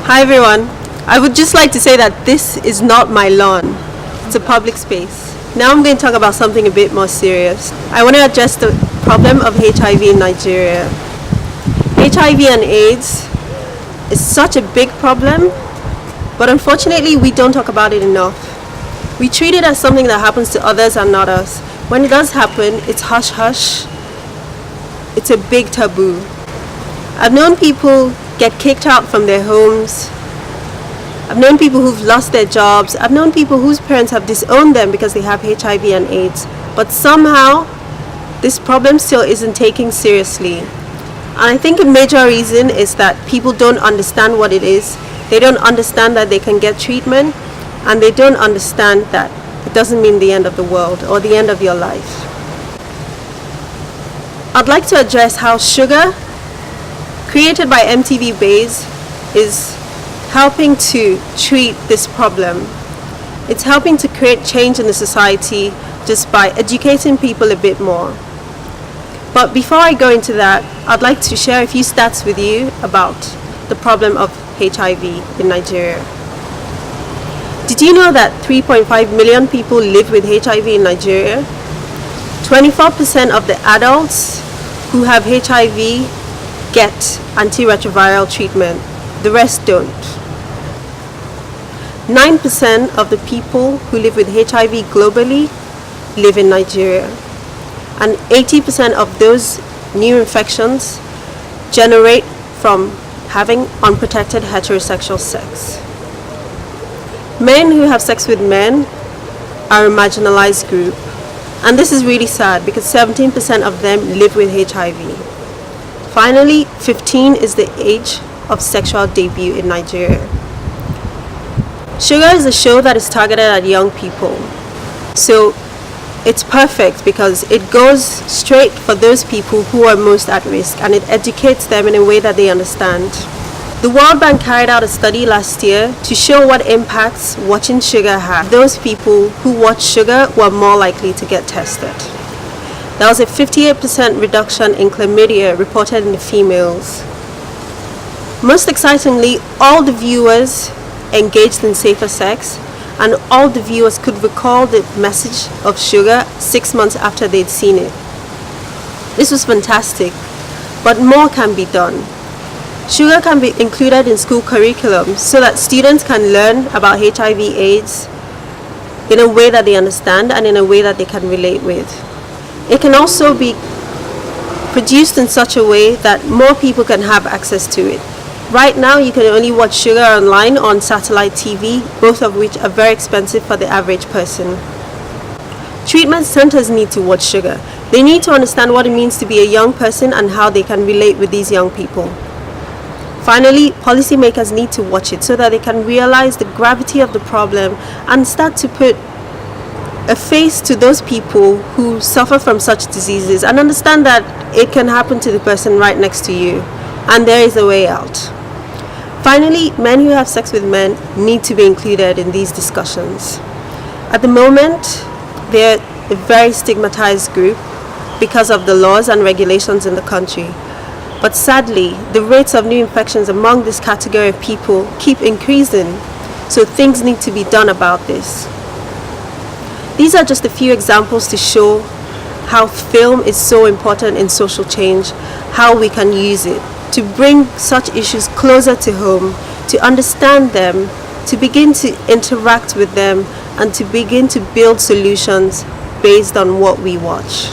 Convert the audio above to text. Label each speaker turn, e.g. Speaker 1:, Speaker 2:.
Speaker 1: Hi everyone. I would just like to say that this is not my lawn. It's a public space. Now I'm going to talk about something a bit more serious. I want to address the problem of HIV in Nigeria. HIV and AIDS is such a big problem, but unfortunately we don't talk about it enough. We treat it as something that happens to others and not us. When it does happen, it's hush hush. It's a big taboo. I've known people get kicked out from their homes. I've known people who've lost their jobs. I've known people whose parents have disowned them because they have HIV and AIDS. But somehow, this problem still isn't taken seriously. And I think a major reason is that people don't understand what it is. They don't understand that they can get treatment. And they don't understand that it doesn't mean the end of the world or the end of your life. I'd like to address how Shuga, created by MTV Base, is helping to treat this problem. It's helping to create change in the society just by educating people a bit more. But before I go into that, I'd like to share a few stats with you about the problem of HIV in Nigeria. Did you know that 3.5 million people live with HIV in Nigeria? 24% of the adults who have HIV get antiretroviral treatment. The rest don't. 9% of the people who live with HIV globally live in Nigeria. And 80% of those new infections generate from having unprotected heterosexual sex. Men who have sex with men are a marginalized group. And this is really sad because 17% of them live with HIV. Finally, 15 is the age of sexual debut in Nigeria. Shuga is a show that is targeted at young people. So it's perfect because it goes straight for those people who are most at risk and it educates them in a way that they understand. The World Bank carried out a study last year to show what impacts watching Shuga had. Those people who watch Shuga were more likely to get tested. There was a 58% reduction in chlamydia reported in the females. Most excitingly, all the viewers engaged in safer sex and all the viewers could recall the message of Shuga 6 months after they'd seen it. This was fantastic, but more can be done. Shuga can be included in school curriculum so that students can learn about HIV/AIDS in a way that they understand and in a way that they can relate with. It can also be produced in such a way that more people can have access to it. Right now, you can only watch Shuga online on satellite TV, both of which are very expensive for the average person. Treatment centers need to watch Shuga. They need to understand what it means to be a young person and how they can relate with these young people. Finally, policymakers need to watch it so that they can realize the gravity of the problem and start to put a face to those people who suffer from such diseases and understand that it can happen to the person right next to you and there is a way out. Finally, men who have sex with men need to be included in these discussions. At the moment, they're a very stigmatized group because of the laws and regulations in the country. But sadly, the rates of new infections among this category of people keep increasing, so things need to be done about this. These are just a few examples to show how film is so important in social change, how we can use it to bring such issues closer to home, to understand them, to begin to interact with them, and to begin to build solutions based on what we watch.